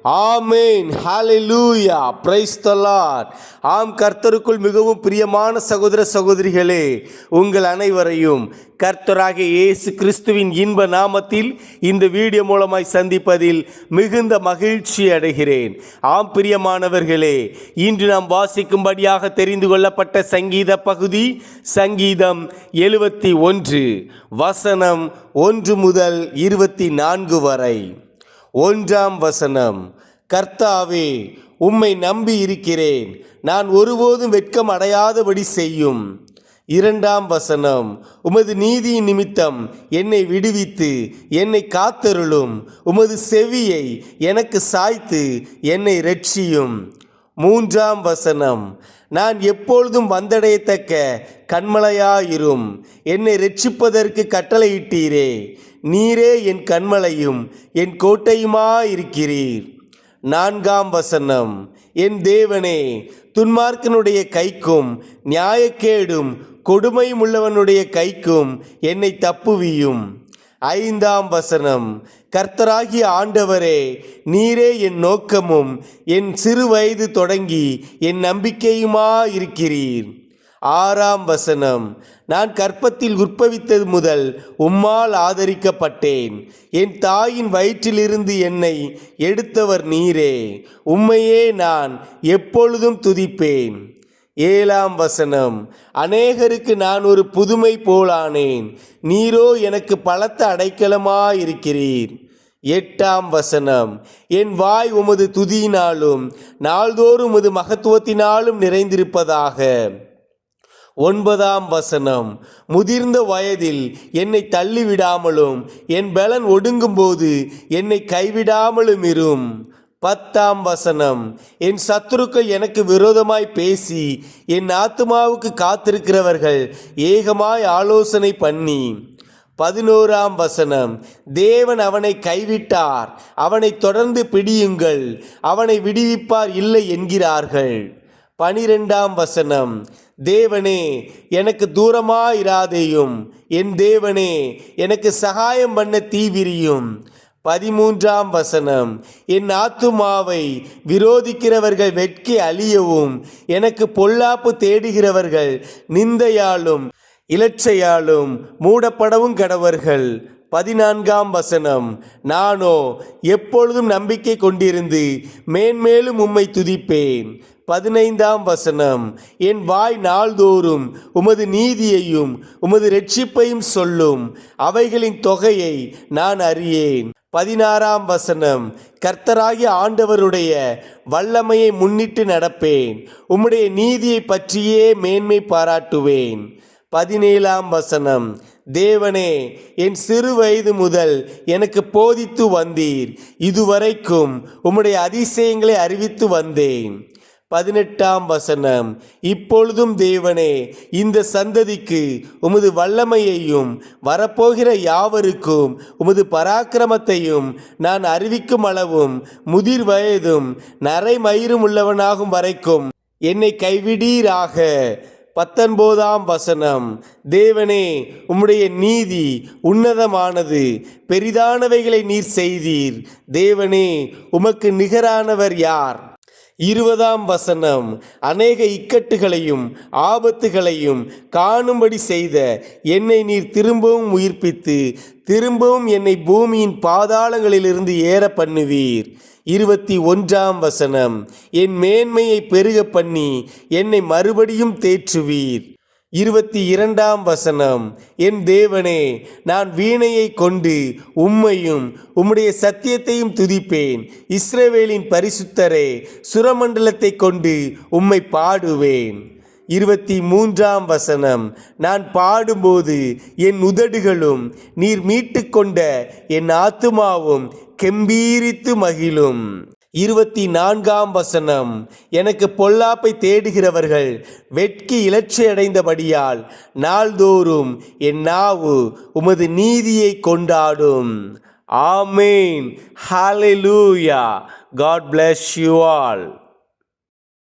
Amen. Hallelujah. praise the Lord. ஆம், கர்த்தருக்குள் மிகவும் பிரியமான சகோதர சகோதரிகளே, உங்கள் அனைவரையும் கர்த்தராகிய இயேசு கிறிஸ்துவின் இன்ப நாமத்தில் இந்த வீடியோ மூலமாய் சந்திப்பதில் மிகுந்த மகிழ்ச்சி அடைகிறேன். ஆம் பிரியமானவர்களே, இன்று நாம் வாசிக்கும்படியாக தெரிந்து கொள்ளப்பட்ட சங்கீத பகுதி சங்கீதம் 71 வசனம் 1 முதல் 24 வரை. 1ஆம் வசனம். கர்த்தாவே, உம்மை நம்பி இருக்கிறேன், நான் ஒருபோதும் வெட்கம் அடையாதபடி செய்யும். 2ஆம் வசனம். உமது நீதியின் நிமித்தம் என்னை விடுவித்து என்னை காத்தருளும், உமது செவியை எனக்கு சாய்த்து என்னை இரட்சியும். 3ஆம் வசனம். நான் எப்பொழுதும் வந்தடையத்தக்க கண்மலையாயிரும், என்னை இரட்சிப்பதற்கு கட்டளையிட்டீரே, நீரே என் கண்மலையும் என் கோட்டையுமாயிருக்கிறீர். 4ஆம் வசனம். என் தேவனே, துன்மார்க்கனுடைய கைக்கும் நியாயக்கேடும் கொடுமையும் உள்ளவனுடைய கைக்கும் என்னை தப்புவியும். 5ஆம் வசனம். கர்த்தராகிய ஆண்டவரே, நீரே என் நோக்கமும் என் சிறு வயது தொடங்கி என் நம்பிக்கையுமாயிருக்கிறீர். 6ஆம் வசனம். நான் கற்பத்தில் உற்பவித்தது முதல் உம்மால் ஆதரிக்கப்பட்டேன், என் தாயின் வயிற்றிலிருந்து என்னை எடுத்தவர் நீரே, உம்மையே நான் எப்பொழுதும் துதிப்பேன். 7ஆம் வசனம். அநேகருக்கு நான் ஒரு புதுமை போலானேன், நீரோ எனக்கு பலத்த அடைக்கலமாயிருக்கிறீர். 8ஆம் வசனம். என் வாய் உமது துதியினாலும் நாள்தோறும் உமது மகத்துவத்தினாலும் நிறைந்திருப்பதாக. 9ஆம் வசனம். முதிர்ந்த வயதில் என்னை தள்ளிவிடாமலும் என் பலன் ஒடுங்கும்போது என்னை கைவிடாமலும் இரும். 10ஆம் வசனம். என் சத்துருக்கள் எனக்கு விரோதமாய் பேசி என் ஆத்துமாவுக்கு காத்திருக்கிறவர்கள் ஏகமாய் ஆலோசனை பண்ணி. 11ஆம் வசனம். தேவன் அவனை கைவிட்டார், அவனை தொடர்ந்து பிடியுங்கள், அவனை விடுவிப்பார் இல்லை என்கிறார்கள். 12ஆம் வசனம். தேவனே, எனக்கு தூரமாயிராதேயும், என் தேவனே, எனக்கு சகாயம் பண்ண தீவிரியும். 13ஆம் வசனம். என் ஆத்துமாவை விரோதிக்கிறவர்கள் வெட்கி அழியவும், எனக்கு பொல்லாப்பு தேடுகிறவர்கள் நிந்தையாலும் இலச்சையாலும் மூடப்படவும் கடவர்கள். 14ஆம் வசனம். நானோ எப்பொழுதும் நம்பிக்கை கொண்டிருந்து மேன்மேலும் உம்மை துதிப்பேன். 15ஆம் வசனம். என் வாய் நாள்தோறும் உமது நீதியையும் உமது இரட்சிப்பையும் சொல்லும், அவைகளின் தொகையை நான் அறியேன். 16ஆம் வசனம். கர்த்தராகிய ஆண்டவருடைய வல்லமையை முன்னிட்டு நடப்பேன், உம்முடைய நீதியை பற்றியே மேன்மை பாராட்டுவேன். 17ஆம் வசனம். தேவனே, என் சிறு வயது முதல் எனக்கு போதித்து வந்தீர், இதுவரைக்கும் உம்முடைய அதிசயங்களை அறிவித்து வந்தேன். 18ஆம் வசனம். இப்பொழுதும் தேவனே, இந்த சந்ததிக்கு உமது வல்லமையையும் வரப்போகிற யாவருக்கும் உமது பராக்கிரமத்தையும் நான் அறிவிக்கும் அளவும் முதிர் வயதும் நரைமயிரும் உள்ளவனாகும் வரைக்கும் என்னை கைவிடீராக. 19ஆம் வசனம். தேவனே, உம்முடைய நீதி உன்னதமானது, பெரிதானவைகளை நீர் செய்தீர், தேவனே, உமக்கு நிகரானவர் யார்? 20ஆம் வசனம். அநேக இக்கட்டுகளையும் ஆபத்துகளையும் காணும்படி செய்த என்னை நீர் திரும்பவும் உயிர்ப்பித்து திரும்பவும் என்னை பூமியின் பாதாளங்களிலிருந்து ஏற பண்ணுவீர். 21ஆம் வசனம். என் மேன்மையை பெருக பண்ணி என்னை மறுபடியும் தேற்றுவீர். 22ஆம் வசனம். என் தேவனே, நான் வீணையை கொண்டு உம்மையும் உம்முடைய சத்தியத்தையும் துதிப்பேன், இஸ்ரவேலின் பரிசுத்தரே, சுரமண்டலத்தை கொண்டு உம்மை பாடுவேன். 23ஆம் வசனம். நான் பாடும்போது என் உதடுகளும் நீர் மீட்டு கொண்ட என் ஆத்துமாவும் கெம்பீரித்து மகிழும். 24ஆம் வசனம். எனக்கு பொல்லாப்பை தேடுகிறவர்கள் வெட்கி இலச்சையடைந்தபடியால் நாள்தோறும் என் நாவு உமது நீதியை கொண்டாடும். ஆமேன். ஹalleluya. God bless you all.